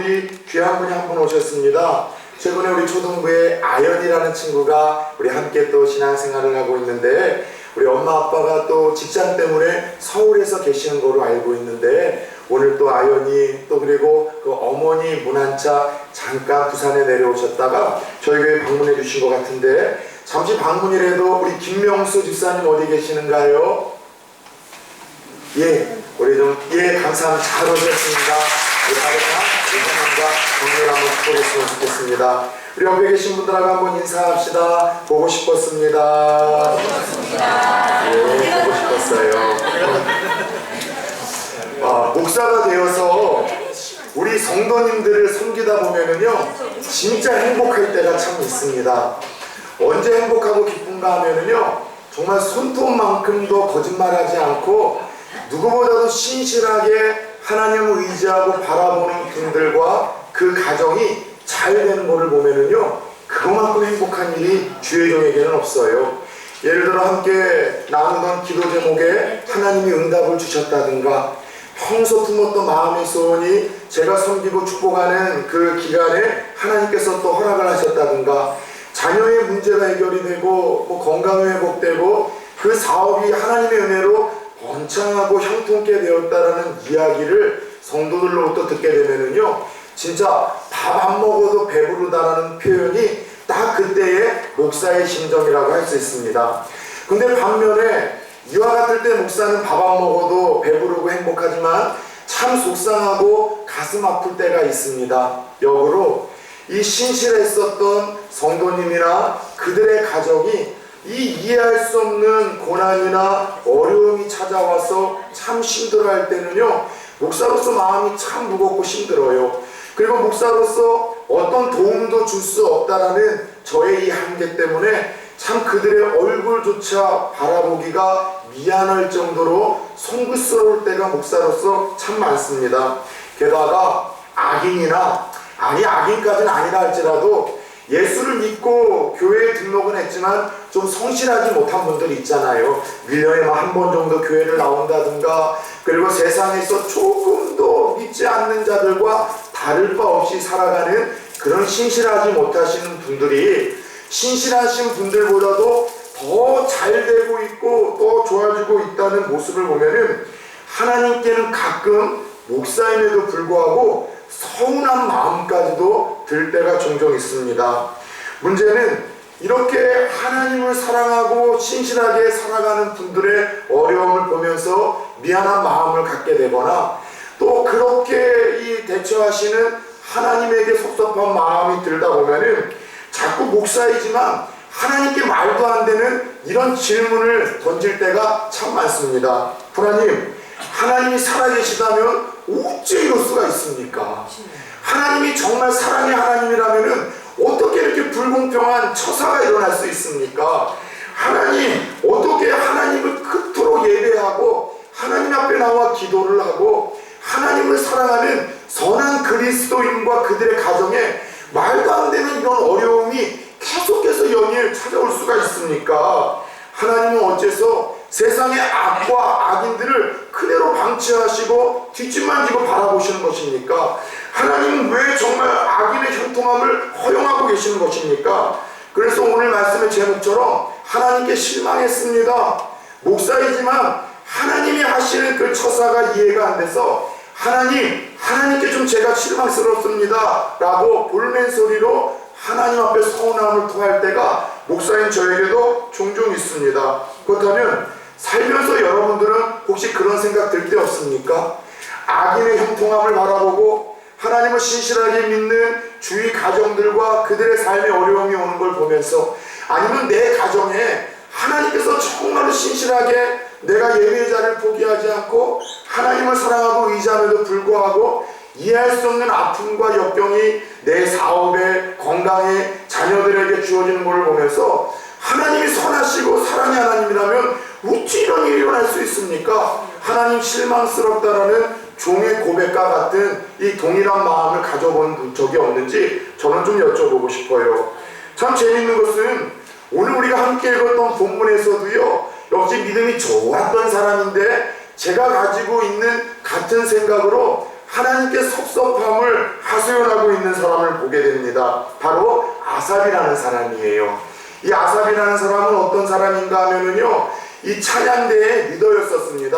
우리 귀한 분이 한 분 오셨습니다. 최근에 우리 초등부에 아연이라는 친구가 우리 함께 또 신앙생활을 하고 있는데, 우리 엄마 아빠가 또 직장 때문에 서울에서 계시는 거로 알고 있는데, 오늘 또 아연이 또 그리고 그 어머니 문안차 잠깐 부산에 내려오셨다가 저희 교회 방문해 주신 것 같은데, 잠시 방문이라도 우리 김명수 집사님 어디 계시는가요? 예, 우리 좀 감사합니다. 잘 오셨습니다. 우리 아버지와 정리를 한번 보냈으면 좋겠습니다. 우리 옆에 계신 분들하고 한번 인사합시다. 보고 싶었습니다. 예, 보고 싶었어요. 목사가 되어서 우리 성도님들을 섬기다 보면은요, 진짜 행복할 때가 참 있습니다. 언제 행복하고 기쁜가 하면은요, 정말 손톱만큼도 거짓말하지 않고 누구보다도 신실하게 하나님을 의지하고 바라보는 분들과 그 가정이 잘 되는 것을 보면은요, 그만큼 행복한 일이 주의 종에게는 없어요. 예를 들어 함께 나누던 기도 제목에 하나님이 응답을 주셨다든가, 평소 품었던 마음의 소원이 제가 섬기고 축복하는 그 기간에 하나님께서 또 허락을 하셨다든가, 자녀의 문제가 해결이 되고 뭐 건강이 회복되고 그 사업이 하나님의 은혜로 번창하고 형통케 되었다라는 이야기를 성도들로부터 듣게 되면은요, 진짜 밥 안 먹어도 배부르다라는 표현이 딱 그때의 목사의 심정이라고 할 수 있습니다. 근데 반면에 이와 같을 때 목사는 밥 안 먹어도 배부르고 행복하지만 참 속상하고 가슴 아플 때가 있습니다. 역으로 이 신실했었던 성도님이나 그들의 가족이 이 이해할 수 없는 고난이나 어려움이 찾아와서 참 힘들어할 때는요, 목사로서 마음이 참 무겁고 힘들어요. 그리고 목사로서 어떤 도움도 줄 수 없다라는 저의 이 한계 때문에 참 그들의 얼굴조차 바라보기가 미안할 정도로 송구스러울 때가 목사로서 참 많습니다. 게다가 악인까지는 아니라 할지라도 예수를 믿고 교회에 등록은 했지만 좀 성실하지 못한 분들이 있잖아요. 1년에 한 번 정도 교회를 나온다든가, 그리고 세상에서 조금도 믿지 않는 자들과 다를 바 없이 살아가는 그런 신실하지 못하시는 분들이 신실하신 분들보다도 더 잘 되고 있고 또 좋아지고 있다는 모습을 보면은 하나님께는 가끔 목사임에도 불구하고 서운한 마음까지도 들 때가 종종 있습니다. 문제는 이렇게 하나님을 사랑하고 신실하게 살아가는 분들의 어려움을 보면서 미안한 마음을 갖게 되거나, 또 그렇게 대처하시는 하나님에게 섭섭한 마음이 들다 보면은 자꾸 목사이지만 하나님께 말도 안 되는 이런 질문을 던질 때가 참 많습니다. 하나님이 살아계시다면 어째 이럴 수가 있습니까? 하나님이 정말 사랑의 하나님이라면 어떻게 이렇게 불공평한 처사가 일어날 수 있습니까? 하나님, 어떻게 하나님을 그토록 예배하고 하나님 앞에 나와 기도를 하고 하나님을 사랑하는 선한 그리스도인과 그들의 가정에 말도 안 되는 이런 어려움이 계속해서 연일 찾아올 수가 있습니까? 하나님은 어째서 세상의 악과 악인들을 그대로 방치하시고 뒷짐만 지고 바라보시는 것입니까? 하나님은 왜 정말 악인의 형통함을 허용하고 계시는 것입니까? 그래서 오늘 말씀의 제목처럼 하나님께 실망했습니다. 목사이지만 하나님이 하시는 그 처사가 이해가 안 돼서 하나님께 좀 제가 실망스럽습니다 라고 볼멘 소리로 하나님 앞에 서운함을 토할 때가 목사인 저에게도 종종 있습니다. 그렇다면 살면서 여러분들은 혹시 그런 생각 들 때 없습니까? 악인의 형통함을 바라보고 하나님을 신실하게 믿는 주위 가정들과 그들의 삶의 어려움이 오는 걸 보면서, 아니면 내 가정에 하나님께서 정말로 신실하게 내가 예배의 자리를 포기하지 않고 하나님을 사랑하고 의지함에도 불구하고 이해할 수 없는 아픔과 역경이 내 사업에, 건강에, 자녀들에게 주어지는 것을 보면서 하나님이 선하시고 사랑의 하나님이라면 어찌 이런 일이 일어날 수 있습니까? 하나님 실망스럽다라는 종의 고백과 같은 이 동일한 마음을 가져본 적이 없는지 저는 좀 여쭤보고 싶어요. 참 재밌는 것은 오늘 우리가 함께 읽었던 본문에서도요, 역시 믿음이 좋았던 사람인데 제가 가지고 있는 같은 생각으로 하나님께 섭섭함을 하소연하고 있는 사람을 보게 됩니다. 바로 아삽이라는 사람이에요. 이 아삽이라는 사람은 어떤 사람인가 하면은요, 이 찬양대의 리더였었습니다.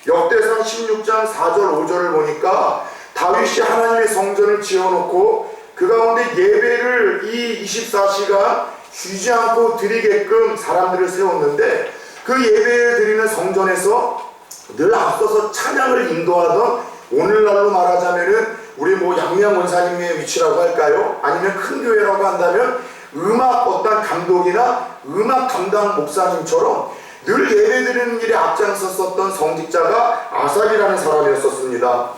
역대상 16장 4절 5절을 보니까 다윗이 하나님의 성전을 지어놓고 그 가운데 예배를 이 24시간 쉬지 않고 드리게끔 사람들을 세웠는데, 그 예배에 드리는 성전에서 늘 앞서서 찬양을 인도하던, 오늘날로 말하자면은 우리 양미양 원사님의 위치라고 할까요? 아니면 큰 교회라고 한다면 음악 어떤 감독이나 음악 담당 목사님처럼 늘 예배드리는 일에 앞장섰었던 성직자가 아삽이라는 사람이었었습니다.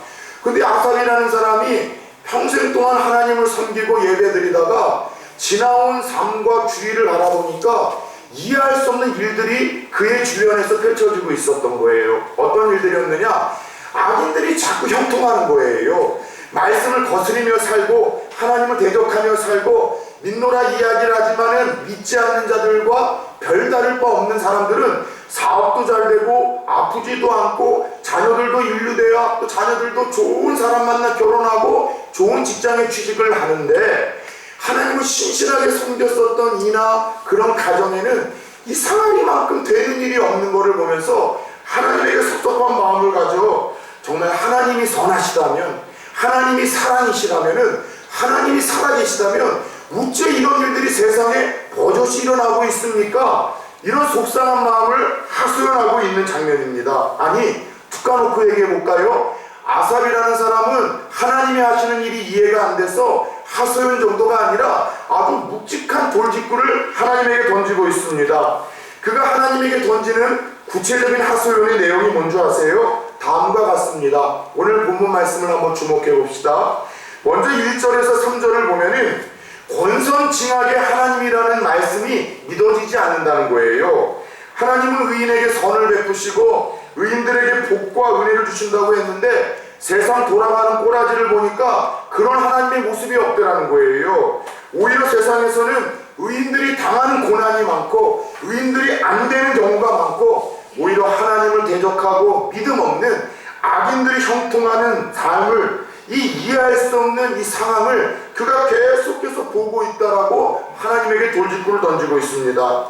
근데 아삽이라는 사람이 평생 동안 하나님을 섬기고 예배드리다가 지나온 삶과 주위를 바라보니까 이해할 수 없는 일들이 그의 주변에서 펼쳐지고 있었던 거예요. 어떤 일들이었느냐? 악인들이 자꾸 형통하는 거예요. 말씀을 거스리며 살고 하나님을 대적하며 살고 믿노라 이야기를 하지만은 믿지 않는 자들과 별다를 바 없는 사람들은 사업도 잘 되고 아프지도 않고 자녀들도 인류돼야 또 자녀들도 좋은 사람 만나 결혼하고 좋은 직장에 취직을 하는데, 하나님을 신실하게 섬겼었던 이나 그런 가정에는 이상하리만큼 되는 일이 없는 것을 보면서 하나님에게 섭섭한 마음을 가져, 정말 하나님이 선하시다면, 하나님이 사랑이시라면은, 하나님이 살아계시다면 어째 이런 일들이 세상에 버젓이 일어나고 있습니까? 이런 속상한 마음을 하소연하고 있는 장면입니다. 아니, 툭 까놓고 얘기해볼까요? 아삽이라는 사람은 하나님이 하시는 일이 이해가 안 돼서 하소연 정도가 아니라 아주 묵직한 돌직구를 하나님에게 던지고 있습니다. 그가 하나님에게 던지는 구체적인 하소연의 내용이 뭔지 아세요? 다음과 같습니다. 오늘 본문 말씀을 한번 주목해 봅시다. 먼저 1절에서 3절을 보면은 권선징악의 하나님이라는 말씀이 믿어지지 않는다는 거예요. 하나님은 의인에게 선을 베푸시고 의인들에게 복과 은혜를 주신다고 했는데, 세상 돌아가는 꼬라지를 보니까 그런 하나님의 모습이 없더라는 거예요. 오히려 세상에서는 의인들이 당하는 고난이 많고 의인들이 안 되는 경우가 많고, 오히려 하나님을 대적하고 믿음 없는 악인들이 형통하는 삶을, 이 이해할 수 없는 이 상황을 그가 계속해서 보고 있다라고 하나님에게 돌직구를 던지고 있습니다.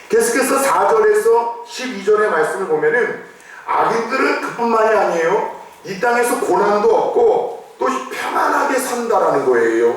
계속해서 4절에서 12절의 말씀을 보면은 악인들은 그뿐만이 아니에요. 이 땅에서 고난도 없고 또 편안하게 산다라는 거예요.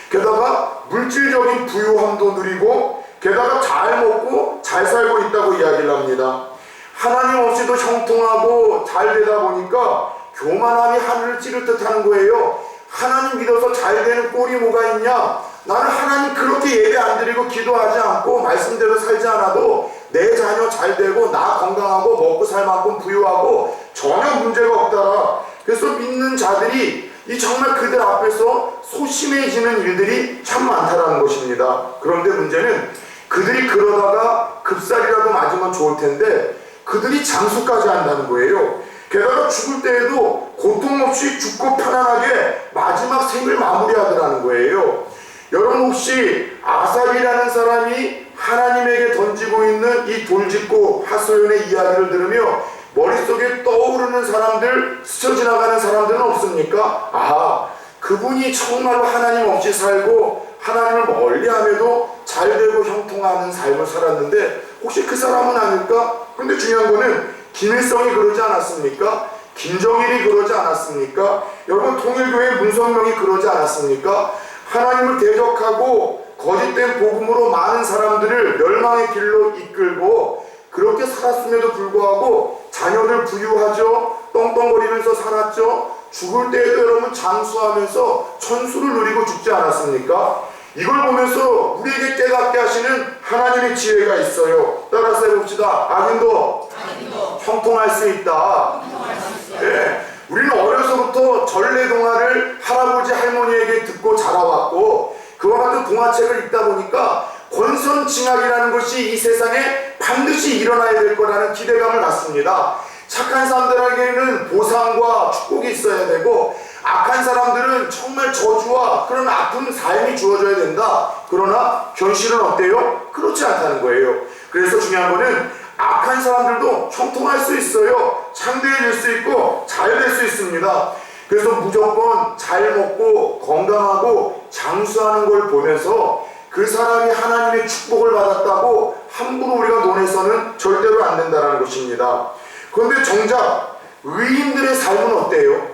게다가 물질적인 부유함도 누리고 게다가 잘 먹고 잘 살고 있다고 이야기를 합니다. 하나님 없이도 형통하고 잘 되다 보니까 교만함이 하늘을 찌를 듯 하는 거예요. 하나님 믿어서 잘 되는 꼴이 뭐가 있냐? 나는 하나님 그렇게 예배 안 드리고 기도하지 않고 말씀대로 살지 않아도 내 자녀 잘 되고 나 건강하고 먹고 살 만큼 부유하고 전혀 문제가 없더라. 그래서 믿는 자들이 이 정말 그들 앞에서 소심해지는 일들이 참 많다라는 것입니다. 그런데 문제는 그들이 그러다가 급살이라도 맞으면 좋을 텐데 그들이 장수까지 한다는 거예요. 게다가 죽을 때에도 고통 없이 죽고 편안하게 마지막 생을 마무리하더라는 거예요. 여러분, 혹시 아삽이라는 사람이 하나님에게 던지고 있는 이 돌직구 하소연의 이야기를 들으며 머릿속에 떠오르는 사람들, 스쳐 지나가는 사람들은 없습니까? 아, 그분이 정말로 하나님 없이 살고 하나님을 멀리함에도 잘되고 형통하는 삶을 살았는데 혹시 그 사람은 아닐까? 근데 중요한 거는 김일성이 그러지 않았습니까? 김정일이 그러지 않았습니까? 여러분, 통일교회 문선명이 그러지 않았습니까? 하나님을 대적하고 거짓된 복음으로 많은 사람들을 멸망의 길로 이끌고 그렇게 살았음에도 불구하고 자녀들 부유하죠. 떵떵거리면서 살았죠. 죽을 때에도 여러분 장수하면서 천수를 누리고 죽지 않았습니까? 이걸 보면서 우리에게 깨닫게 하시는 하나님의 지혜가 있어요. 따라서 해봅시다. 악인도 형통할 수 있다. 네. 우리는 어려서부터 전래동화를 할아버지 할머니에게 듣고 자라왔고 그와 같은 동화책을 읽다 보니까 권선징악이라는 것이 이 세상에 반드시 일어나야 될 거라는 기대감을 갖습니다. 착한 사람들에게는 보상과 축복이 있어야 되고 악한 사람들은 정말 저주와 그런 아픈 삶이 주어져야 된다. 그러나 현실은 어때요? 그렇지 않다는 거예요. 그래서 중요한 거는 악한 사람들도 형통할 수 있어요. 창대해질 수 있고 잘 될 수 있습니다. 그래서 무조건 잘 먹고 건강하고 장수하는 걸 보면서 그 사람이 하나님의 축복을 받았다고 함부로 우리가 논해서는 절대로 안 된다는 것입니다. 그런데 정작 의인들의 삶은 어때요?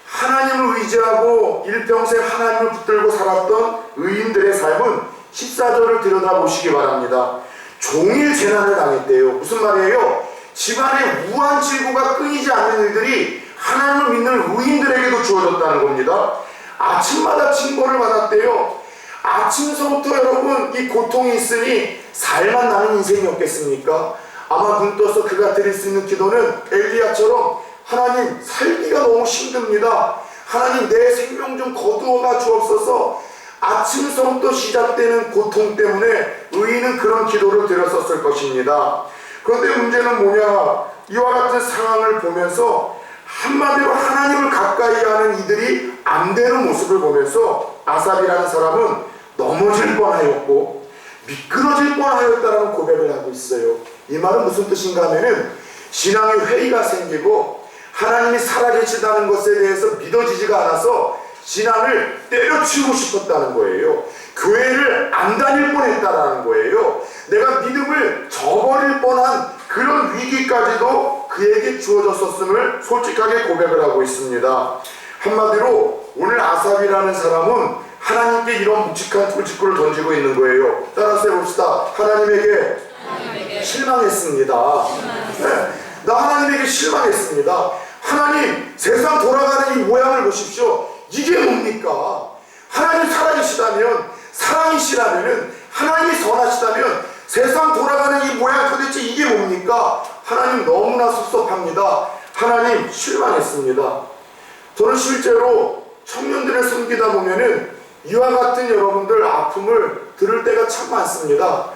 하나님을 의지하고 일평생 하나님을 붙들고 살았던 의인들의 삶은 14절을 들여다보시기 바랍니다. 종일 재난을 당했대요. 무슨 말이에요? 집안에 우환질고가 끊이지 않는 일들이 하나님을 믿는 의인들에게도 주어졌다는 겁니다. 아침마다 징벌을 받았대요. 아침서부터 여러분 이 고통이 있으니 살만 나는 인생이 없겠습니까? 아마 눈 떠서 그가 드릴 수 있는 기도는 엘리야처럼 하나님 살기가 너무 힘듭니다. 하나님 내 생명 좀 거두어가 주옵소서. 아침서부터 시작되는 고통 때문에 의인은 그런 기도를 드렸었을 것입니다. 그런데 문제는 뭐냐? 이와 같은 상황을 보면서 한마디로 하나님을 가까이 하는 이들이 안 되는 모습을 보면서 아삽이라는 사람은 넘어질 뻔하였고 미끄러질 뻔하였다라는 고백을 하고 있어요. 이 말은 무슨 뜻인가 하면은 신앙의 회의가 생기고 하나님이 살아계시다는 것에 대해서 믿어지지가 않아서 신앙을 때려치우고 싶었다는 거예요. 교회를 안 다닐 뻔했다라는 거예요. 내가 믿음을 저버릴 뻔한 그런 위기까지도 그에게 주어졌었음을 솔직하게 고백을 하고 있습니다. 한마디로 오늘 아삽이라는 사람은 하나님께 이런 묵직한 돌직구를 던지고 있는 거예요. 따라서 해봅시다. 하나님에게 실망했습니다. 네, 나 하나님에게 실망했습니다. 하나님, 세상 돌아가는 이 모양을 보십시오. 이게 뭡니까? 하나님 살아계시다면, 사랑이시라면, 하나님이 선하시다면 세상 돌아가는 이 모양 도대체 이게 뭡니까? 하나님 너무나 섭섭합니다. 하나님 실망했습니다. 저는 실제로 청년들을 섬기다 보면은 이와 같은 여러분들 아픔을 들을 때가 참 많습니다.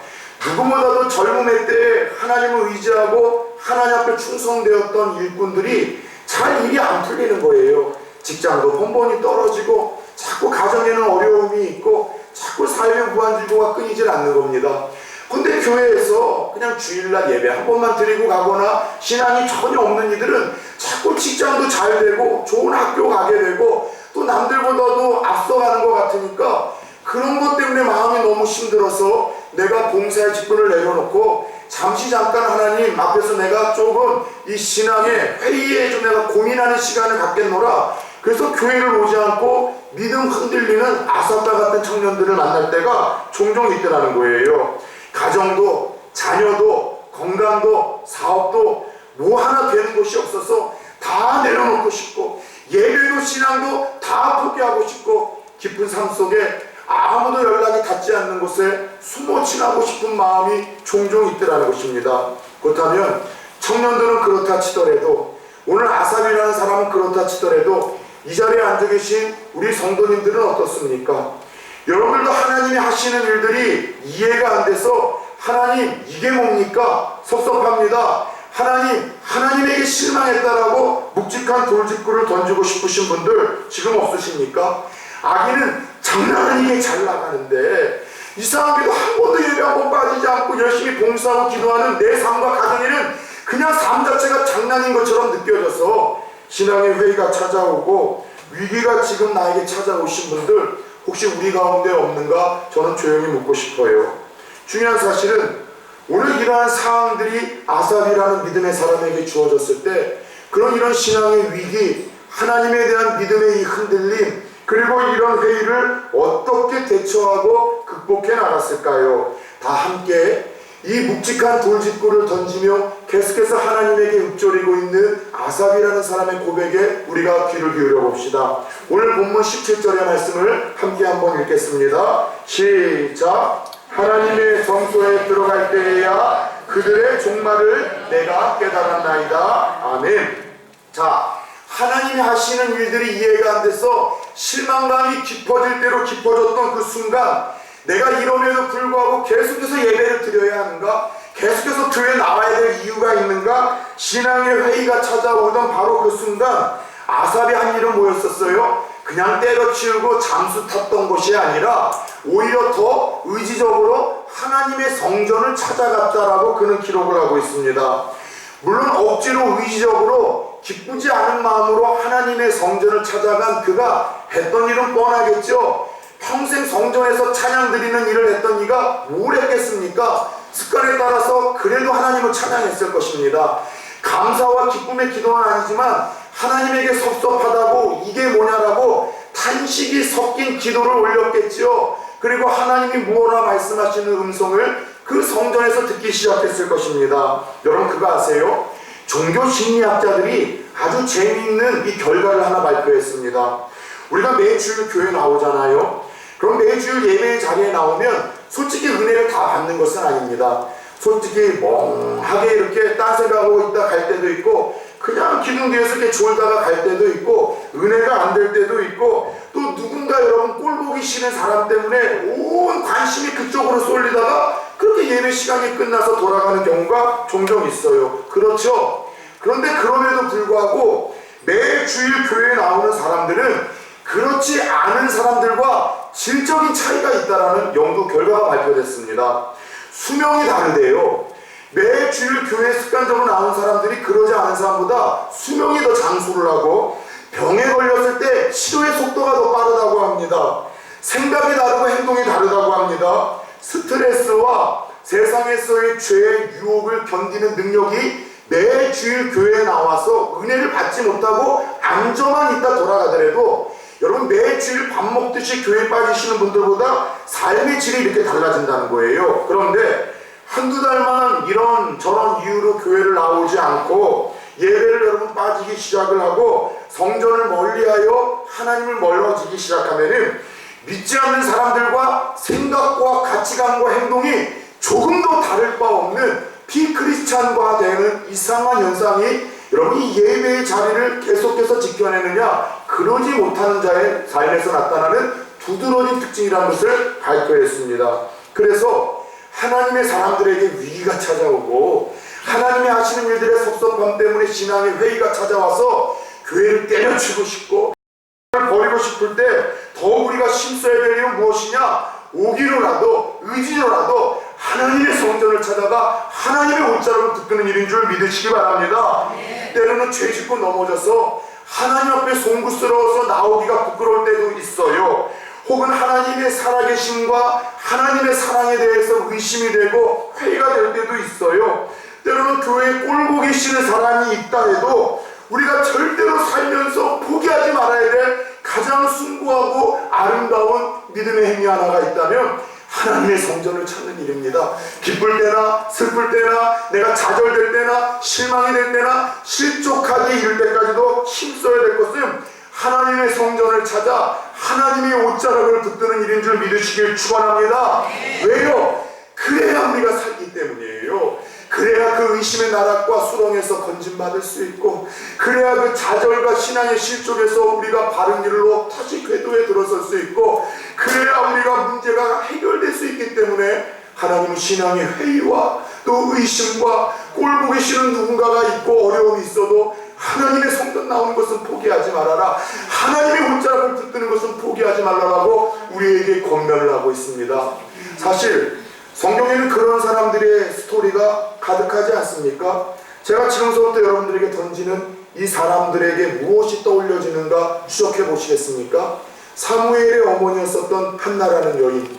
누구보다도 젊음의 때에 하나님을 의지하고 하나님 앞에 충성되었던 일꾼들이 잘 일이 안 풀리는 거예요. 직장도 번번이 떨어지고 자꾸 가정에는 어려움이 있고 자꾸 삶의 무한질고가 끊이질 않는 겁니다. 근데 교회에서 그냥 주일날 예배 한 번만 드리고 가거나 신앙이 전혀 없는 이들은 자꾸 직장도 잘 되고 좋은 학교 가게 되고 또 남들보다도 앞서가는 것 같으니까 그런 것 때문에 마음이 너무 힘들어서 내가 봉사의 직분을 내려놓고 잠시 잠깐 하나님 앞에서 내가 조금 이 신앙의 회의에 좀 내가 고민하는 시간을 갖겠노라. 그래서 교회를 오지 않고 믿음 흔들리는 아삽과 같은 청년들을 만날 때가 종종 있더라는 거예요. 가정도 자녀도 건강도 사업도 뭐 하나 되는 것이 없어서 다 내려놓고 싶고 예배도 신앙도 다 포기하고 싶고 깊은 삶 속에 아무도 연락이 닿지 않는 곳에 숨어 지나고 싶은 마음이 종종 있더라는 것입니다. 그렇다면 청년들은 그렇다 치더라도 오늘 아삽이라는 사람은 그렇다 치더라도 이 자리에 앉아 계신 우리 성도님들은 어떻습니까? 여러분들도 하나님이 하시는 일들이 이해가 안 돼서 하나님 이게 뭡니까? 섭섭합니다. 하나님, 하나님에게 실망했다라고 묵직한 돌직구를 던지고 싶으신 분들 지금 없으십니까? 아기는 장난 아니게 잘 나가는데 이상하게도 한 번도 예배 한 번 빠지지 않고 열심히 봉사하고 기도하는 내 삶과 가정에는 그냥 삶 자체가 장난인 것처럼 느껴져서 신앙의 회의가 찾아오고 위기가 지금 나에게 찾아오신 분들 혹시 우리 가운데 없는가? 저는 조용히 묻고 싶어요. 중요한 사실은 오늘 이러한 상황들이 아삽이라는 믿음의 사람에게 주어졌을 때 그런 이런 신앙의 위기, 하나님에 대한 믿음의 이 흔들림, 그리고 이런 회의를 어떻게 대처하고 극복해 나갔을까요? 다 함께 이 묵직한 돌직구를 던지며 계속해서 하나님에게 읊조리고 있는 아삽이라는 사람의 고백에 우리가 귀를 기울여 봅시다. 오늘 본문 17절의 말씀을 함께 한번 읽겠습니다. 시작! 하나님의 성소에 들어갈 때에야 그들의 종말을 내가 깨달았나이다. 아멘. 자, 하나님이 하시는 일들이 이해가 안 돼서 실망감이 깊어질 대로 깊어졌던 그 순간 내가 이럼에도 불구하고 계속해서 예배를 드려야 하는가? 계속해서 교회에 나와야 될 이유가 있는가? 신앙의 회의가 찾아오던 바로 그 순간 아삽이 한 일은 뭐였었어요? 그냥 때려치우고 잠수 탔던 것이 아니라 오히려 더 의지적으로 하나님의 성전을 찾아갔다라고 그는 기록을 하고 있습니다. 물론 억지로 의지적으로 기쁘지 않은 마음으로 하나님의 성전을 찾아간 그가 했던 일은 뻔하겠죠. 평생 성전에서 찬양 드리는 일을 했던 이가 뭘 했겠습니까? 습관에 따라서 그래도 하나님을 찬양했을 것입니다. 감사와 기쁨의 기도는 아니지만 하나님에게 섭섭하다고 이게 뭐냐라고 탄식이 섞인 기도를 올렸겠죠. 그리고 하나님이 무엇라 말씀하시는 음성을 그 성전에서 듣기 시작했을 것입니다. 여러분 그거 아세요? 종교 심리학자들이 아주 재미있는 이 결과를 하나 발표했습니다. 우리가 매주일 교회 나오잖아요. 그럼 매주일 예배 자리에 나오면 솔직히 은혜를 다 받는 것은 아닙니다. 솔직히 멍하게 이렇게 딴 생각하고 있다 갈 때도 있고, 그냥 기둥 뒤에서 이렇게 졸다가 갈 때도 있고, 은혜가 안 될 때도 있고, 또 누군가 여러분 꼴 보기 싫은 사람 때문에 온 관심이 그쪽으로 쏠리다가 그렇게 예배 시간이 끝나서 돌아가는 경우가 종종 있어요. 그렇죠? 그런데 그럼에도 불구하고 매주일 교회에 나오는 사람들은 그렇지 않은 사람들과 질적인 차이가 있다는 연구 결과가 발표됐습니다. 수명이 다르대요. 매주일 교회에 습관적으로 나오는 사람들이 그러지 않은 사람보다 수명이 더 장수를 하고, 병에 걸렸을 때 치료의 속도가 더 빠르다고 합니다. 생각이 다르고 행동이 다르다고 합니다. 스트레스와 세상에서의 죄의 유혹을 견디는 능력이 매주일 교회에 나와서 은혜를 받지 못하고 앉아만 있다 돌아가더라도, 여러분 매주일 밥 먹듯이 교회에 빠지시는 분들보다 삶의 질이 이렇게 달라진다는 거예요. 그런데 한두 달만 이런 저런 이유로 교회를 나오지 않고 예배를 여러분 빠지기 시작을 하고 성전을 멀리하여 하나님을 멀어지기 시작하면은 믿지 않는 사람들과 생각과 가치관과 행동이 조금도 다를 바 없는 비크리스찬과 되는 이상한 현상이 여러분 이 예배의 자리를 계속해서 지켜내느냐, 그러지 못하는 자의 삶에서 나타나는 두드러진 특징이라는 것을 발표했습니다. 그래서 하나님의 사람들에게 위기가 찾아오고 하나님이 하시는 일들의 섭섭함 때문에 신앙의 회의가 찾아와서 교회를 때려치고 싶고 버리고 싶을 때 더 우리가 힘써야 될 일은 무엇이냐? 오기로라도 의지로라도 하나님의 성전을 찾아가 하나님의 옷자락을 붙드는 일인 줄 믿으시기 바랍니다. 때로는 죄 짓고 넘어져서 하나님 앞에 송구스러워서 나오기가 부끄러울 때도 있어요. 혹은 하나님의 살아계심과 하나님의 사랑에 대해서 의심이 되고 회의가 될 때도 있어요. 때로는 교회에 꼴보기 싫은 사람이 있다 해도 우리가 절대로 살면서 포기하지 말아야 될 가장 숭고하고 아름다운 믿음의 행위 하나가 있다면 하나님의 성전을 찾는 일입니다. 기쁠 때나 슬플 때나 내가 좌절될 때나 실망이 될 때나 실족하게 이를 때까지도 힘써야 될 것은 하나님의 성전을 찾아 하나님의 옷자락을 붙드는 일인 줄 믿으시길 축원합니다. 왜요? 그래야 우리가 살기 때문이에요. 그래야 그 의심의 나락과 수렁에서 건진받을 수 있고, 그래야 그 좌절과 신앙의 실족에서 우리가 바른 길로 다시 궤도에 들어설 수 있고, 그래야 우리가 문제가 해결될 수 있기 때문에 하나님은 신앙의 회의와 또 의심과 꼴보기 싫은 누군가가 있고 어려움이 있어도 하나님의 성전 나오는 것은 포기하지 말아라, 하나님의 옷자락을 붙드는 것은 포기하지 말라라고 우리에게 권면을 하고 있습니다. 사실 성경에는 그런 사람들의 스토리가 가득하지 않습니까? 제가 지금서부터 여러분들에게 던지는 이 사람들에게 무엇이 떠올려지는가 추적해 보시겠습니까? 사무엘의 어머니였었던 한나라는 여인,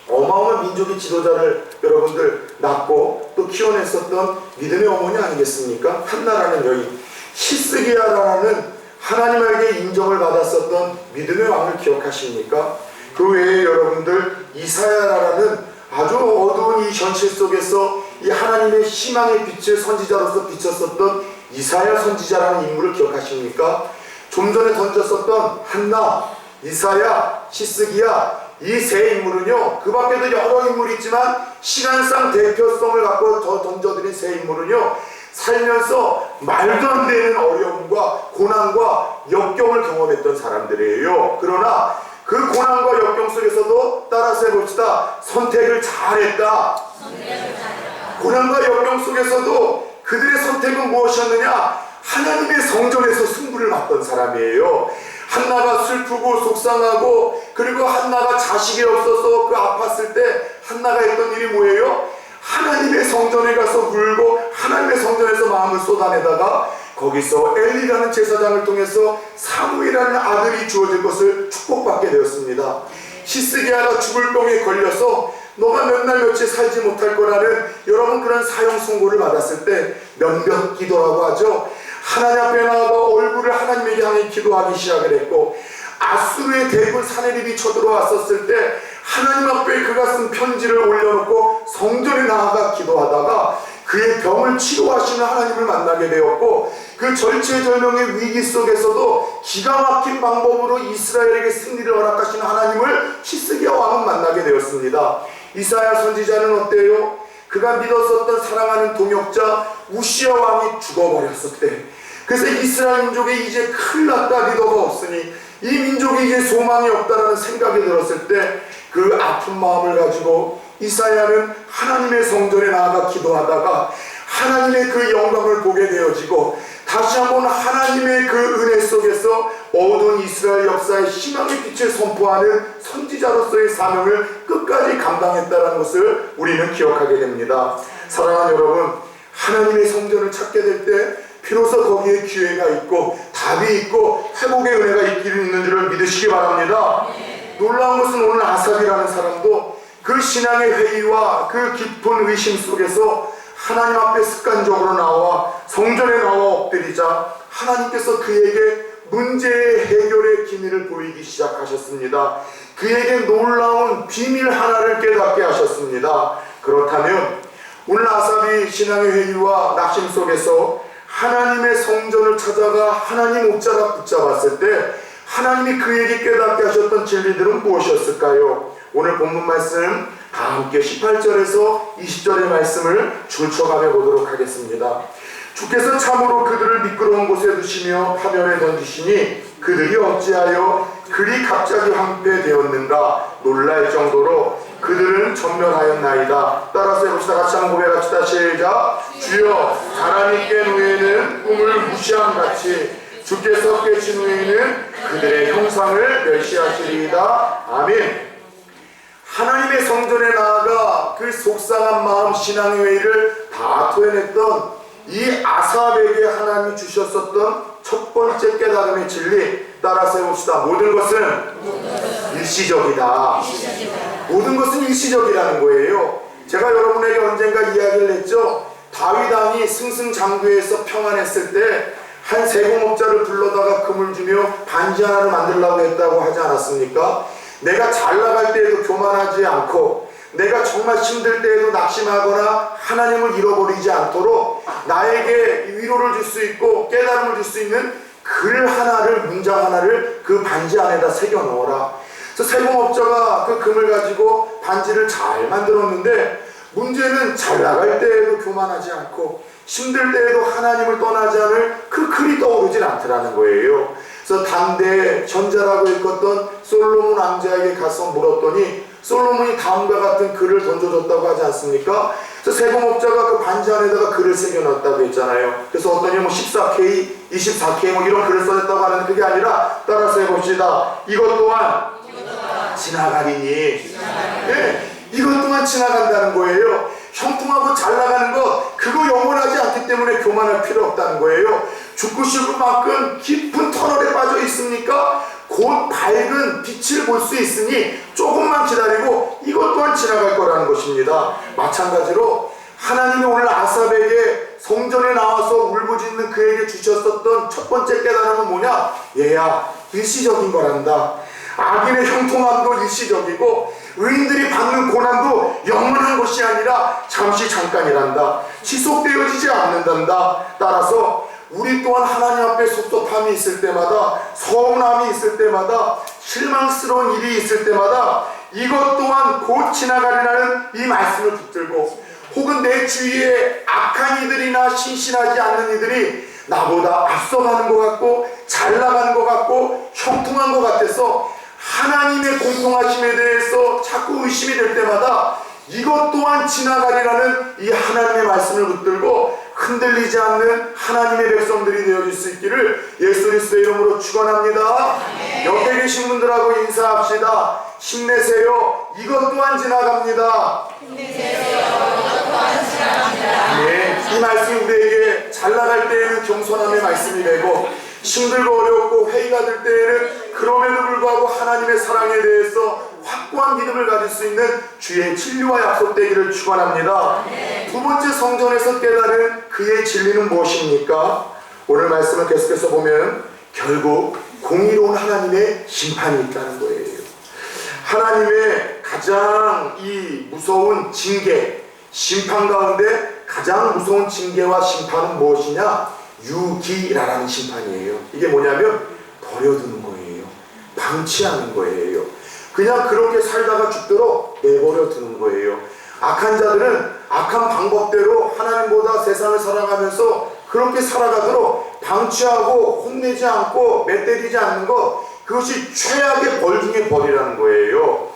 어마어마한 민족의 지도자를 여러분들 낳고 또 키워냈었던 믿음의 어머니 아니겠습니까? 한나라는 여인, 히스기야라는 하나님에게 인정을 받았었던 믿음의 왕을 기억하십니까? 그 외에 여러분들 이사야라는 아주 어두운 이 현실 속에서 이 하나님의 희망의 빛을 선지자로서 비쳤었던 이사야 선지자라는 인물을 기억하십니까? 좀 전에 던졌었던 한나, 이사야, 히스기야, 이 세 인물은요, 그 밖에도 여러 인물이 있지만 시간상 대표성을 갖고 더 던져드린 세 인물은요, 살면서 말도 안 되는 어려움과 고난과 역경을 경험했던 사람들이에요. 그러나 그 고난과 역경 속에서도 따라서 해봅시다. 선택을 잘했다. 고난과 역경 속에서도 그들의 선택은 무엇이었느냐? 하나님의 성전에서 승부를 맞던 사람이에요. 한나가 슬프고 속상하고, 그리고 한나가 자식이 없어서 그 아팠을 때 한나가 했던 일이 뭐예요? 하나님의 성전에 가서 울고 하나님의 성전에서 마음을 쏟아내다가 거기서 엘리라는 제사장을 통해서 사무엘이라는 아들이 주어질 것을 축복받게 되었습니다. 히스기야가 죽을 병에 걸려서 너가 몇 날 며칠 살지 못할 거라는 여러분 그런 사형 선고를 받았을 때 면벽 기도라고 하죠. 하나님 앞에 나아가 얼굴을 하나님에게 향해 기도하기 시작을 했고, 아수르의 대군 사내립이 쳐들어왔었을 때 하나님 앞에 그가 쓴 편지를 올려놓고 성전에 나아가 기도하다가 그의 병을 치료하시는 하나님을 만나게 되었고, 그 절체절명의 위기 속에서도 기가 막힌 방법으로 이스라엘에게 승리를 허락하시는 하나님을 히스기야 왕은 만나게 되었습니다. 이사야 선지자는 어때요? 그가 믿었었던 사랑하는 동역자 우시야 왕이 죽어버렸을 때, 그래서 이스라엘 민족이 이제 큰일 났다, 리더가 없으니 이 민족이 이제 소망이 없다라는 생각이 들었을 때 그 아픈 마음을 가지고 이사야는 하나님의 성전에 나아가 기도하다가 하나님의 그 영광을 보게 되어지고, 다시 한번 하나님의 그 은혜 속에서 어두운 이스라엘 역사의 희망의 빛을 선포하는 선지자로서의 사명을 끝까지 감당했다는 것을 우리는 기억하게 됩니다. 사랑하는 여러분, 하나님의 성전을 찾게 될 때 비로소 거기에 기회가 있고 답이 있고 회복의 은혜가 있는 줄을 믿으시기 바랍니다. 놀라운 것은 오늘 아삽이라는 사람도 그 신앙의 회의와 그 깊은 의심 속에서 하나님 앞에 습관적으로 나와 성전에 나와 엎드리자 하나님께서 그에게 문제의 해결의 기미를 보이기 시작하셨습니다. 그에게 놀라운 비밀 하나를 깨닫게 하셨습니다. 그렇다면 오늘 아삽이 신앙의 회의와 낙심 속에서 하나님의 성전을 찾아가 하나님 옷자락 붙잡았을 때 하나님이 그에게 깨닫게 하셨던 진리들은 무엇이었을까요? 오늘 본문 말씀 다 함께 18절에서 20절의 말씀을 줄쳐가며 보도록 하겠습니다. 주께서 참으로 그들을 미끄러운 곳에 두시며 파멸에 던지시니 그들이 어찌하여 그리 갑자기 황폐되었는가 놀랄 정도로 그들은 전멸하였나이다. 따라서 해봅시다. 같이 한번 고백합시다. 시작. 주여, 사람이 깬 후에는 꿈을 무시함같이 주께서 깨신 후에는 그들의 형상을 멸시하시리이다. 아멘. 하나님의 성전에 나아가 그 속상한 마음, 신앙의 회의를 다 토해냈던 이 아삽에게 하나님이 주셨었던 첫 번째 깨달음의 진리, 따라서 해봅시다. 모든 것은 일시적이다. 모든 것은 일시적이라는 거예요. 제가 여러분에게 언젠가 이야기를 했죠. 다윗 왕이 승승장구에서 평안했을 때 한 세공업자를 불러다가 금을 주며 반지 하나를 만들려고 했다고 하지 않았습니까? 내가 잘 나갈 때에도 교만하지 않고, 내가 정말 힘들 때에도 낙심하거나 하나님을 잃어버리지 않도록 나에게 위로를 줄 수 있고 깨달음을 줄 수 있는 글 하나를, 문장 하나를 그 반지 안에다 새겨 넣어라. 그래서 세공업자가 그 금을 가지고 반지를 잘 만들었는데, 문제는 잘 나갈 때에도 교만하지 않고 힘들 때에도 하나님을 떠나지 않을 그 글이 떠오르질 않더라는 거예요. 그래서 당대 전자라고 일컫던 솔로몬 왕자에게 가서 물었더니 솔로몬이 다음과 같은 글을 던져줬다고 하지 않습니까? 그래서 세공업자가 그 반지 안에다가 글을 새겨놨다고 했잖아요. 그래서 어떤 뭐 14K, 24K 뭐 이런 글을 써냈다고 하는 그게 아니라, 따라서 해봅시다. 이것 또한 지나가리니. 네, 이것 또한 지나간다는 거예요. 형통하고 잘 나가는 것, 그거 영원하지 않기 때문에 교만할 필요 없다는 거예요. 죽고 싶을 만큼 깊은 터널에 빠져 있으니까 곧 밝은 빛을 볼 수 있으니 조금만 기다리고 이것 또한 지나갈 거라는 것입니다. 마찬가지로 하나님이 오늘 아삽에게 성전에 나와서 울부짖는 그에게 주셨었던 첫 번째 깨달음은 뭐냐? 얘야, 일시적인 거란다. 악인의 형통함도 일시적이고 의인들이 받는 고난도 영원한 것이 아니라 잠시 잠깐이란다. 지속되어지지 않는단다. 따라서 우리 또한 하나님 앞에 섭섭함이 있을 때마다, 서운함이 있을 때마다, 실망스러운 일이 있을 때마다 이것 또한 곧 지나가리라는 이 말씀을 붙들고, 혹은 내 주위에 악한 이들이나 신실하지 않는 이들이 나보다 앞서가는 것 같고 잘 나가는 것 같고 형통한 것 같아서 하나님의 공평하심에 대해서 자꾸 의심이 될 때마다 이것 또한 지나가리라는 이 하나님의 말씀을 붙들고 흔들리지 않는 하나님의 백성들이 되어질 수 있기를 예수 그리스도의 이름으로 축원합니다. 옆에 계신 분들하고 인사합시다. 힘내세요. 이것 또한 지나갑니다. 힘내세요. 이것 또한 지나갑니다. 이 말씀이 우리에게 잘 나갈 때에는 겸손함의 말씀이 되고 힘들고 어렵고 회의가 될 때에는 그럼에도 불구하고 하나님의 사랑에 대해서 확고한 믿음을 가질 수 있는 주의 진리와 약속되기를 축원합니다. 두 번째 성전에서 깨달은 그의 진리는 무엇입니까? 오늘 말씀을 계속해서 보면 결국 공의로운 하나님의 심판이 있다는 거예요. 하나님의 가장 이 무서운 징계, 심판 가운데 가장 무서운 징계와 심판은 무엇이냐? 유기라는 심판이에요. 이게 뭐냐면 버려두는 거예요. 방치하는 거예요. 그냥 그렇게 살다가 죽도록 내버려 두는 거예요. 악한 자들은 악한 방법대로 하나님보다 세상을 살아가면서 그렇게 살아가도록 방치하고 혼내지 않고 맷때리지 않는 것, 그것이 최악의 벌 중에 벌이라는 거예요.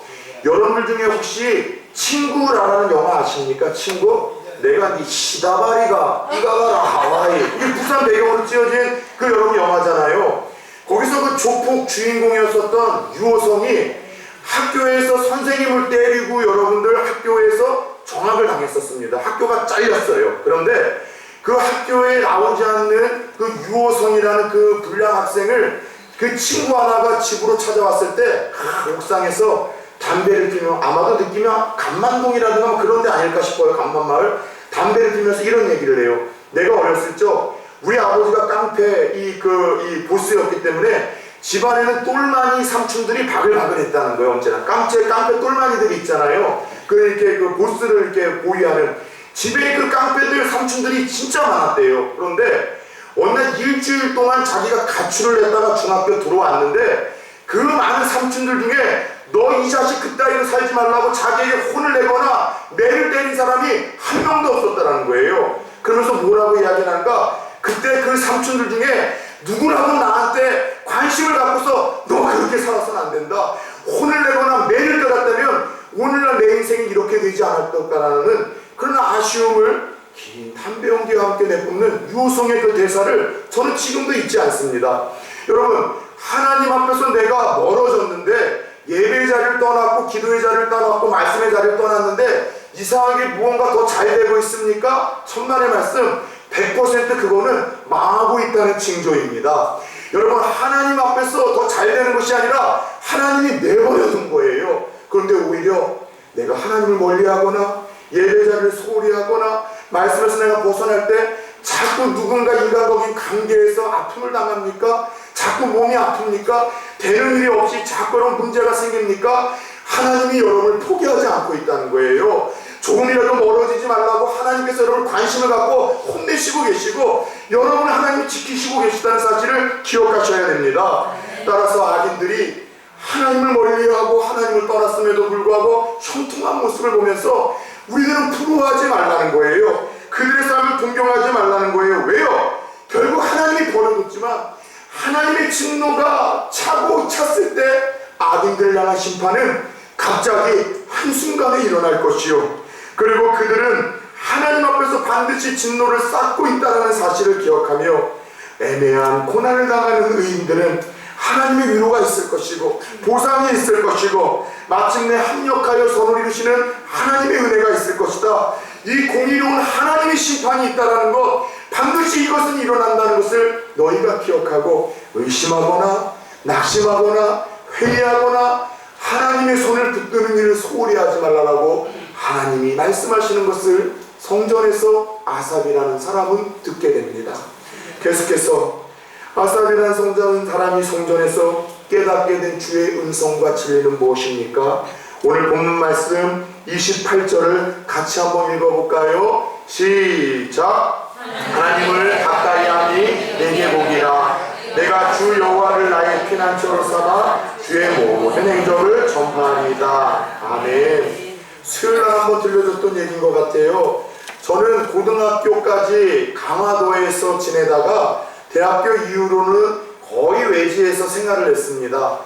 여러분들 중에 혹시 친구라는 영화 아십니까? 친구? 내가 네 시다바리가 이가 가라 하와이, 이게 부산 배경으로 찍어진 그 여러분 영화잖아요. 거기서 그 조폭 주인공이었었던 유호성이 학교에서 선생님을 때리고 여러분들 학교에서 정학을 당했었습니다. 학교가 잘렸어요. 그런데 그 학교에 나오지 않는 그 유호성이라는 그 불량 학생을 그 친구 하나가 집으로 찾아왔을 때 옥상에서 담배를 피며, 아마도 느끼면 감만동이라든가 뭐 그런 데 아닐까 싶어요. 감만마을. 담배를 피면서 이런 얘기를 해요. 내가 어렸을 적 우리 아버지가 깡패 이 보스였기 때문에 집안에는 똘마니 삼촌들이 바글바글 했다는 거예요. 언제나 깡패 똘마니들이 있잖아요. 이렇게 그 보스를 이렇게 보위하는 집에 그 깡패들 삼촌들이 진짜 많았대요. 그런데 어느 날 일주일 동안 자기가 가출을 했다가 중학교 들어왔는데 그 많은 삼촌들 중에 너 이 자식 그따위로 살지 말라고 자기에게 혼을 내거나 매를 때린 사람이 한 명도 없었다는 거예요. 그러면서 뭐라고 이야기하는가? 그때 그 삼촌들 중에 누구라도 나한테 관심을 갖고서 너 그렇게 살아서는 안 된다, 혼을 내거나 매를 때렸다면 오늘날 내 인생이 이렇게 되지 않았을까라는 그런 아쉬움을 긴 담배 연기와 함께 내뿜는 유호성의 그 대사를 저는 지금도 잊지 않습니다. 여러분, 하나님 앞에서 내가 멀어졌는데, 예배의 자리를 떠났고 기도의 자리를 떠났고 말씀의 자리를 떠났는데 이상하게 무언가 더 잘 되고 있습니까? 천만의 말씀, 100% 그거는 망하고 있다는 징조입니다. 여러분, 하나님 앞에서 더 잘 되는 것이 아니라 하나님이 내버려둔 거예요. 그런데 오히려 내가 하나님을 멀리하거나 예배 자리를 소홀히 하거나 말씀에서 내가 벗어날 때 자꾸 누군가 인간적인 관계에서 아픔을 당합니까? 자꾸 몸이 아픕니까? 되는 일이 없이 자꾸 그런 문제가 생깁니까? 하나님이 여러분을 포기하지 않고 있다는 거예요. 조금이라도 멀어지지 말라고 하나님께서 여러분을 관심을 갖고 혼내시고 계시고 여러분을 하나님이 지키시고 계시다는 사실을 기억하셔야 됩니다. 따라서 악인들이 하나님을 멀리하고 하나님을 떠났음에도 불구하고 형통한 모습을 보면서 우리들은 부러워하지 말라는 거예요. 그들의 삶을 동경하지 말라는 거예요. 왜요? 결국 하나님이 버려뒀지만 하나님의 진노가 차고 찼을 때 악인들을 향한 심판은 갑자기 한순간에 일어날 것이요, 그리고 그들은 하나님 앞에서 반드시 진노를 쌓고 있다는 사실을 기억하며 애매한 고난을 당하는 의인들은 하나님의 위로가 있을 것이고 보상이 있을 것이고 마침내 합력하여 선을 이루시는 하나님의 은혜가 있을 것이다. 이 공의로운 하나님의 심판이 있다는 것, 반드시 이것은 일어난다는 것을 너희가 기억하고 의심하거나 낙심하거나 회의하거나 하나님의 손을 붙드는 일을 소홀히 하지 말라라고 하나님이 말씀하시는 것을 성전에서 아삽이라는 사람은 듣게 됩니다. 계속해서 아삽이라는 사람이 성전에서 깨닫게 된 주의 음성과 진리는 무엇입니까? 오늘 본문 말씀 28절을 같이 한번 읽어볼까요? 시작! 하나님을 가까이 하니 내게 복이라. 내가 주 여호와를 나의 피난처로 삼아 주의 모든 행적을 전파합니다. 아멘. 수요일날 한번 들려줬던 얘기인 것 같아요. 저는 고등학교까지 강화도에서 지내다가 대학교 이후로는 거의 외지에서 생활을 했습니다.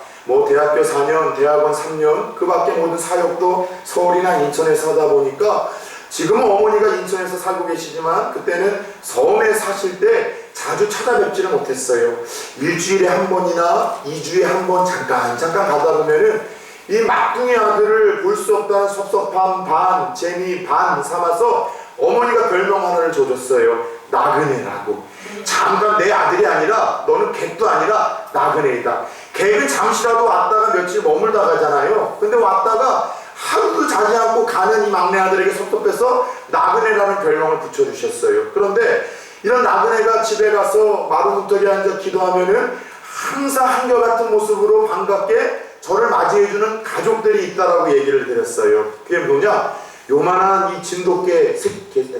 대학교 4년, 대학원 3년, 그 밖에 모든 사역도 서울이나 인천에서 하다 보니까 지금은 어머니가 인천에서 살고 계시지만 그때는 섬에 사실 때 자주 찾아뵙지를 못했어요. 일주일에 한 번이나 2주에 한 번 잠깐 가다 보면은 이 막둥이 아들을 볼 수 없다는 섭섭함 반, 재미 반 삼아서 어머니가 별명 하나를 줘줬어요. 나그네라고. 잠깐 내 아들이 아니라 너는 객도 아니라 나그네이다. 객은 잠시라도 왔다가 며칠 머물다 가잖아요. 근데 왔다가 하루도 자지 않고 가는 이 막내 아들에게 섭섭해서 나그네라는 별명을 붙여주셨어요. 그런데 이런 나그네가 집에 가서 마루구석에 앉아 기도하면은 항상 한결같은 모습으로 반갑게 저를 맞이해주는 가족들이 있다라고 얘기를 드렸어요. 그게 뭐냐? 요만한 이 진돗개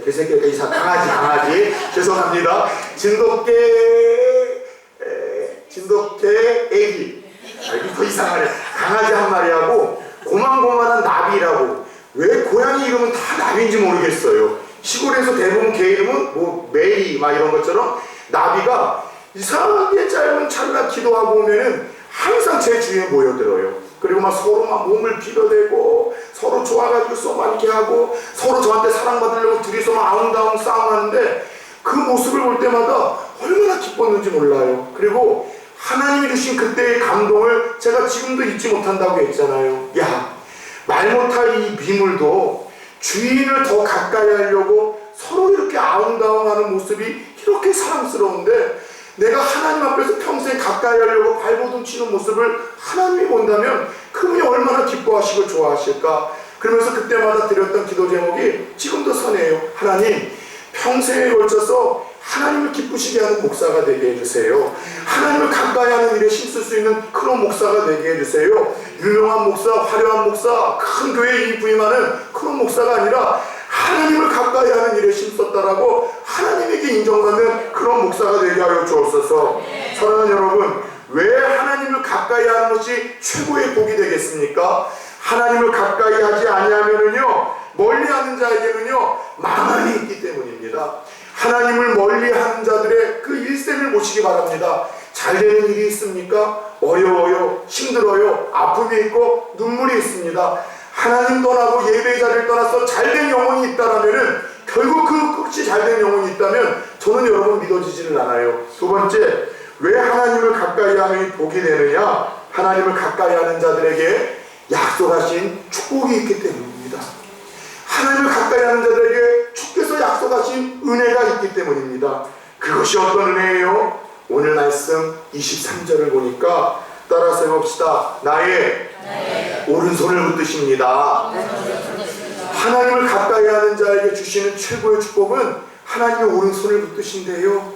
개새끼가 이상 강아지 죄송합니다. 진돗개 애기 이게 더 이상하네. 강아지 한 마리하고 고만고만한 나비라고. 왜 고양이 이름은 다 나비인지 모르겠어요. 시골에서 대부분 개 이름은 뭐 메리 막 이런 것처럼 나비가 이상하게 짧은 찰나 기도하고 오면은 항상 제 주위에 모여들어요. 그리고 막 서로 막 몸을 비벼대고 서로 좋아가지고 쏘만 이렇게 하고 서로 저한테 사랑받으려고 둘이서 막 아웅다웅 싸움하는데 그 모습을 볼 때마다 얼마나 기뻤는지 몰라요. 그리고 하나님이 주신 그때의 감동을 제가 지금도 잊지 못한다고 했잖아요. 야, 말 못할 이 미물도 주인을 더 가까이 하려고 서로 이렇게 아웅다웅하는 모습이 이렇게 사랑스러운데 내가 하나님 앞에서 평생 가까이 하려고 발버둥 치는 모습을 하나님이 본다면 그분이 얼마나 기뻐하시고 좋아하실까. 그러면서 그때마다 드렸던 기도 제목이 지금도 선해요. 하나님, 평생에 걸쳐서 하나님을 기쁘시게 하는 목사가 되게 해주세요. 하나님을 가까이 하는 일에 힘쓸 수 있는 그런 목사가 되게 해주세요. 유명한 목사, 화려한 목사, 큰 교회에 부임하는 그런 목사가 아니라 하나님을 가까이 하는 일에 힘썼다라고 하나님에게 인정받는 그런 목사가 되게 하여 주옵소서. 사랑하는 여러분, 왜 하나님을 가까이 하는 것이 최고의 복이 되겠습니까? 하나님을 가까이 하지 아니하면은요, 멀리하는 자에게는요 망함이 있기 때문입니다. 하나님을 멀리하는 자들의 그 일생을 보시기 바랍니다. 잘 되는 일이 있습니까? 어려워요, 힘들어요, 아픔이 있고 눈물이 있습니다. 하나님 떠나고 예배의 자리를 떠나서 잘된 영혼이 있다라면은 결국 그 끝이 잘된 영혼이 있다면 저는 여러분 믿어지지를 않아요. 두 번째, 왜 하나님을 가까이 하면 복이 되느냐? 하나님을 가까이 하는 자들에게 약속하신 축복이 있기 때문입니다. 하나님을 가까이 하는 자들에게 주께서 약속하신 은혜가 있기 때문입니다. 그것이 어떤 은혜예요? 오늘 말씀 23절을 보니까 따라서 해봅시다. 나의 오른손을 붙드십니다. 하나님을 가까이 하는 자에게 주시는 최고의 축복은 하나님의 오른손을 붙드신대요.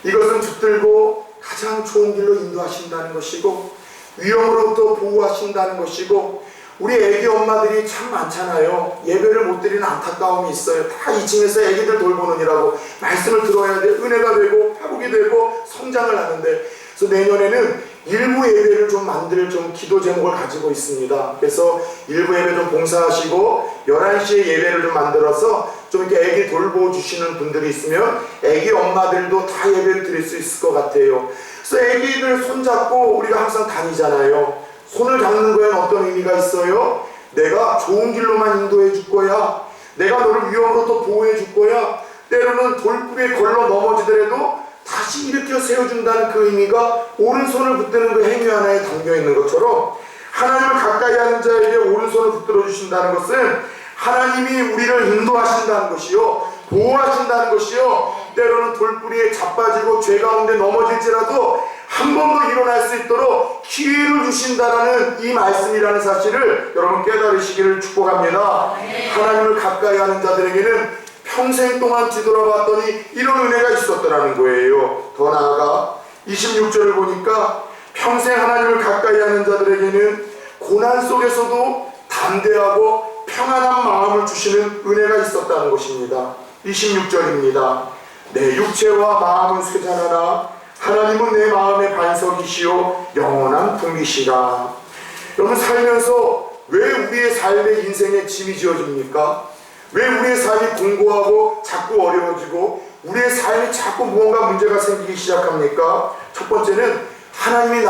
이것은 붙들고 가장 좋은 길로 인도하신다는 것이고 위험으로부터 보호하신다는 것이고 우리 애기 엄마들이 참 많잖아요. 예배를 못 드리는 안타까움이 있어요. 다 2층에서 애기들 돌보느니라고 말씀을 들어야 돼. 은혜가 되고 회복이 되고 성장을 하는데 그래서 내년에는 일부 예배를 좀 만들 기도 제목을 가지고 있습니다. 그래서 일부 예배 좀 봉사하시고 11시에 예배를 좀 만들어서 좀 이렇게 애기 돌보주시는 분들이 있으면 애기 엄마들도 다 예배를 드릴 수 있을 것 같아요. 그래서 애기들 손잡고 우리가 항상 다니잖아요. 손을 잡는 거에는 어떤 의미가 있어요? 내가 좋은 길로만 인도해 줄 거야. 내가 너를 위험으로부터 보호해 줄 거야. 때로는 돌부리에 걸러 넘어지더라도 다시 일으켜 세워준다는 그 의미가 오른손을 붙드는 그 행위 하나에 담겨있는 것처럼 하나님을 가까이 하는 자에게 오른손을 붙들어 주신다는 것은 하나님이 우리를 인도하신다는 것이요, 보호하신다는 것이요, 때로는 돌부리에 자빠지고 죄 가운데 넘어질지라도 한 번 더 일어날 수 있도록 기회를 주신다라는 이 말씀이라는 사실을 여러분 깨달으시기를 축복합니다. 하나님을 가까이 하는 자들에게는 평생 동안 뒤돌아봤더니 이런 은혜가 있었더라는 거예요. 더 나아가 26절을 보니까 평생 하나님을 가까이 하는 자들에게는 고난 속에서도 담대하고 평안한 마음을 주시는 은혜가 있었다는 것입니다. 26절입니다. 내 육체와 마음은 쇠잔하나 하나님은 내 마음의 반석이시요 영원한 분기시라. 여러분 살면서 왜 우리의 삶의 인생에 짐이 지어집니까? 왜 우리의 삶이 공고하고 자꾸 어려워지고 우리의 삶이 자꾸 무언가 문제가 생기기 시작합니까? 첫 번째는 하나님이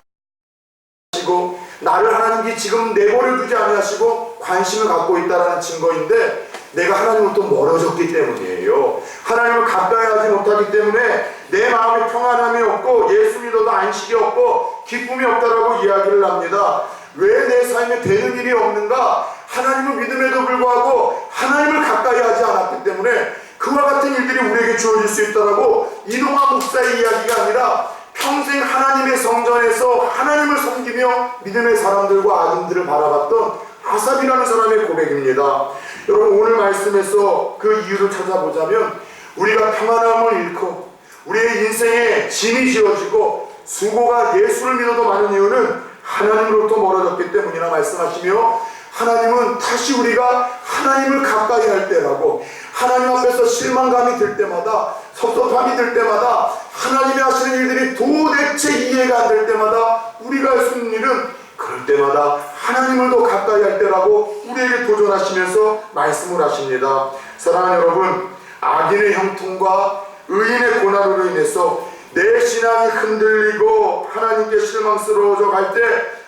나시고 나를 하나님이 지금 내버려 두지 아니하시고 관심을 갖고 있다는 증거인데 내가 하나님으로부터 멀어졌기 때문이에요. 하나님을 가까이 하지 못하기 때문에 내 마음에 평안함이 없고 예수 믿어도 안식이 없고 기쁨이 없다라고 이야기를 합니다. 왜 내 삶에 되는 일이 없는가? 하나님을 믿음에도 불구하고 하나님을 가까이 하지 않았기 때문에 그와 같은 일들이 우리에게 주어질 수 있다라고 이동화 목사의 이야기가 아니라 평생 하나님의 성전에서 하나님을 섬기며 믿음의 사람들과 아들들을 바라봤던 아삽이라는 사람의 고백입니다. 여러분, 오늘 말씀에서 그 이유를 찾아보자면 우리가 평안함을 잃고 우리의 인생에 짐이 지어지고 수고가 예수를 믿어도 많은 이유는 하나님으로부터 멀어졌기 때문이라 말씀하시며, 하나님은 다시 우리가 하나님을 가까이 할 때라고, 하나님 앞에서 실망감이 들 때마다, 섭섭함이 들 때마다, 하나님이 하시는 일들이 도대체 이해가 안 될 때마다 우리가 할 수 있는 일은 그럴 때마다 하나님을 더 가까이 할 때라고 우리에게 도전하시면서 말씀을 하십니다. 사랑하는 여러분, 악인의 형통과 의인의 고난으로 인해서 내 신앙이 흔들리고 하나님께 실망스러워져 갈 때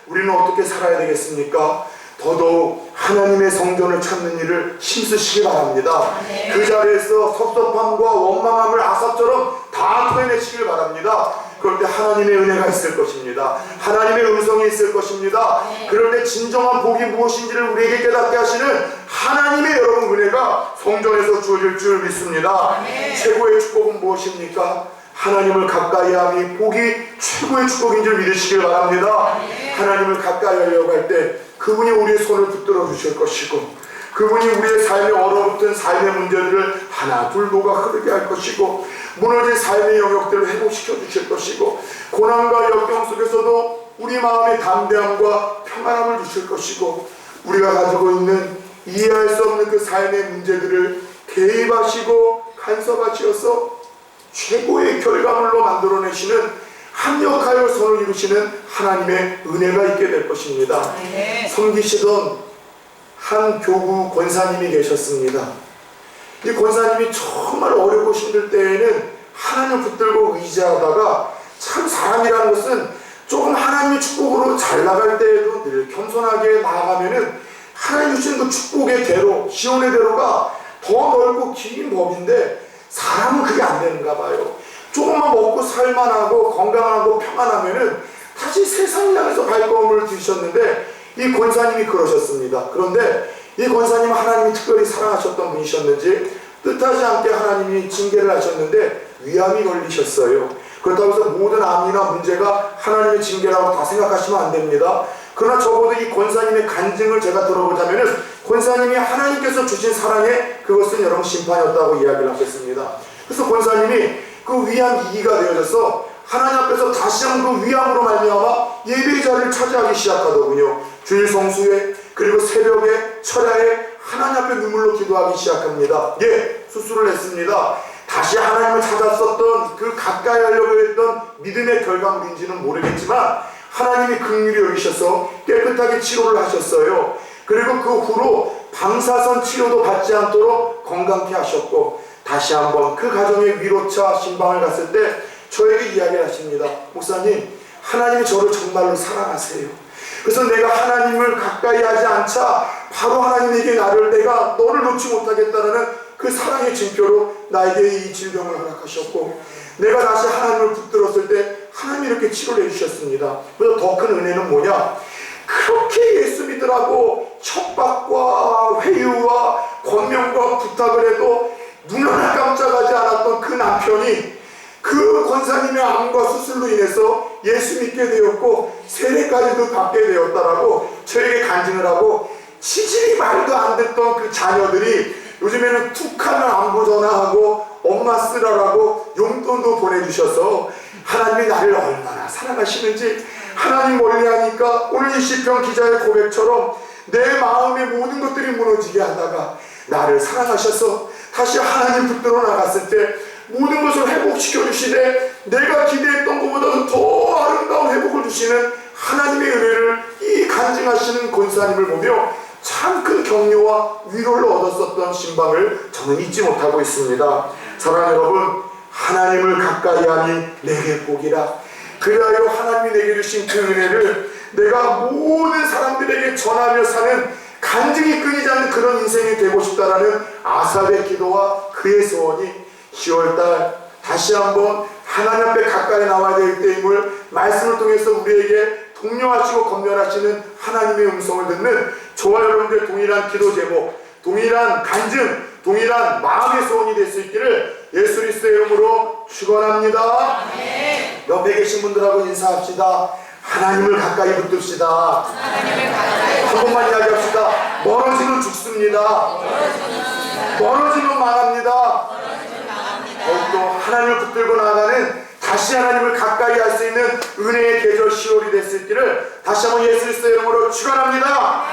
우리는 어떻게 살아야 되겠습니까? 더더욱 하나님의 성전을 찾는 일을 힘쓰시기 바랍니다. 그 자리에서 섭섭함과 원망함을 아삽처럼 다 토해내시길 바랍니다. 그럴 때 하나님의 은혜가 있을 것입니다. 하나님의 음성이 있을 것입니다. 그럴 때 진정한 복이 무엇인지를 우리에게 깨닫게 하시는 하나님의 여러분 은혜가 성전에서 주어질 줄 믿습니다. 최고의 축복은 무엇입니까? 하나님을 가까이 하니 복이 최고의 축복인 줄 믿으시길 바랍니다. 하나님을 가까이 하려고 할 때 그분이 우리의 손을 붙들어 주실 것이고, 그분이 우리의 삶에 얼어붙은 삶의 문제들을 하나 둘 녹아 흐르게 할 것이고, 무너진 삶의 영역들을 회복시켜 주실 것이고, 고난과 역경 속에서도 우리 마음의 담대함과 평안함을 주실 것이고, 우리가 가지고 있는 이해할 수 없는 그 삶의 문제들을 개입하시고 간섭하시어서 최고의 결과물로 만들어내시는, 합력하여 선을 이루시는 하나님의 은혜가 있게 될 것입니다. 섬기시던 한 교구 권사님이 계셨습니다. 이 권사님이 정말 어렵고 힘들 때에는 하나님을 붙들고 의지하다가, 참 사람이라는 것은 조금 하나님의 축복으로 잘 나갈 때에도 늘 겸손하게 나아가면은 하나님 주신 그 축복의 대로, 시온의 대로가 더 넓고 긴 법인데, 사람은 그게 안 되는가 봐요. 조금만 먹고 살만하고 건강하고 평안하면은 다시 세상을 향해서 발걸음을 드셨는데, 이 권사님이 그러셨습니다. 그런데 이 권사님은 하나님이 특별히 사랑하셨던 분이셨는지 뜻하지 않게 하나님이 징계를 하셨는데 위암이 걸리셨어요. 그렇다고 해서 모든 암이나 문제가 하나님의 징계라고 다 생각하시면 안 됩니다. 그러나 적어도 이 권사님의 간증을 제가 들어보자면은 권사님이 하나님께서 주신 사랑에 그것은 여러분 심판이었다고 이야기를 하셨습니다. 그래서 권사님이 그 위암 이기가 되어져서 하나님 앞에서 다시 한번 그 위암으로 말미암아 예배의 자리를 차지하기 시작하더군요. 주일 성수에, 그리고 새벽에, 철야에 하나님 앞에 눈물로 기도하기 시작합니다. 수술을 했습니다. 다시 하나님을 찾았었던, 그 가까이 하려고 했던 믿음의 결과물인지는 모르겠지만 하나님이 긍휼히 여기셔서 깨끗하게 치료를 하셨어요. 그리고 그 후로 방사선 치료도 받지 않도록 건강케 하셨고, 다시 한번 그 가정의 위로차 신방을 갔을 때 저에게 이야기를 하십니다. 목사님, 하나님이 저를 정말로 사랑하세요. 그래서 내가 하나님을 가까이 하지 않자 바로 하나님에게 내가 너를 놓지 못하겠다는 그 사랑의 징표로 나에게 이 질병을 허락하셨고, 내가 다시 하나님을 붙들었을 때 하나님이 이렇게 치료를 해주셨습니다. 그래서 더 큰 은혜는 뭐냐? 그렇게 예수 믿으라고 협박과 회유와 권면과 부탁을 해도 눈 하나 깜짝하지 않았던 그 남편이 그 권사님의 암과 수술로 인해서 예수 믿게 되었고 세례까지도 받게 되었다라고 저에게 간증을 하고, 치질이 말도 안 됐던 그 자녀들이 요즘에는 툭 하면 안부 전화하고 엄마 쓰라라고 용돈도 보내주셔서 하나님이 나를 얼마나 사랑하시는지, 하나님 멀리하니까 오늘 이 시편 기자의 고백처럼 내 마음의 모든 것들이 무너지게 하다가 나를 사랑하셔서 다시 하나님 붙들어 나갔을 때 모든 것을 회복시켜 주시되, 내가 기대했던 것보다도 더 아름다운 회복을 주시는 하나님의 은혜를 이 간증하시는 권사님을 보며 참 큰 격려와 위로를 얻었었던 신방을 저는 잊지 못하고 있습니다. 사랑하는 여러분, 하나님을 가까이 하니 내게 복이라. 그리하여 하나님이 내게 주신 그 은혜를 내가 모든 사람들에게 전하며 사는 간증이 끊이지 않는 그런 인생이 되고 싶다라는 아삽의 기도와 그의 소원이 10월달 다시 한번 하나님 앞에 가까이 나와야 될 때임을 말씀을 통해서 우리에게 독려하시고 검열하시는 하나님의 음성을 듣는 저와 여러분들 동일한 기도 제목, 동일한 간증, 동일한 마음의 소원이 될 수 있기를 예수 그리스도의 이름으로 축원합니다. 옆에 계신 분들하고 인사합시다. 하나님을 가까이 붙듭시다. 한 번만 이야기합시다. 멀어지면 죽습니다. 멀어지면 망합니다. 더욱더 하나님을 붙들고 나아가는 다시 하나님을 가까이 할 수 있는 은혜의 계절 10월이 됐을 길을 다시 한번 예수 그리스도의 이름으로 축원합니다.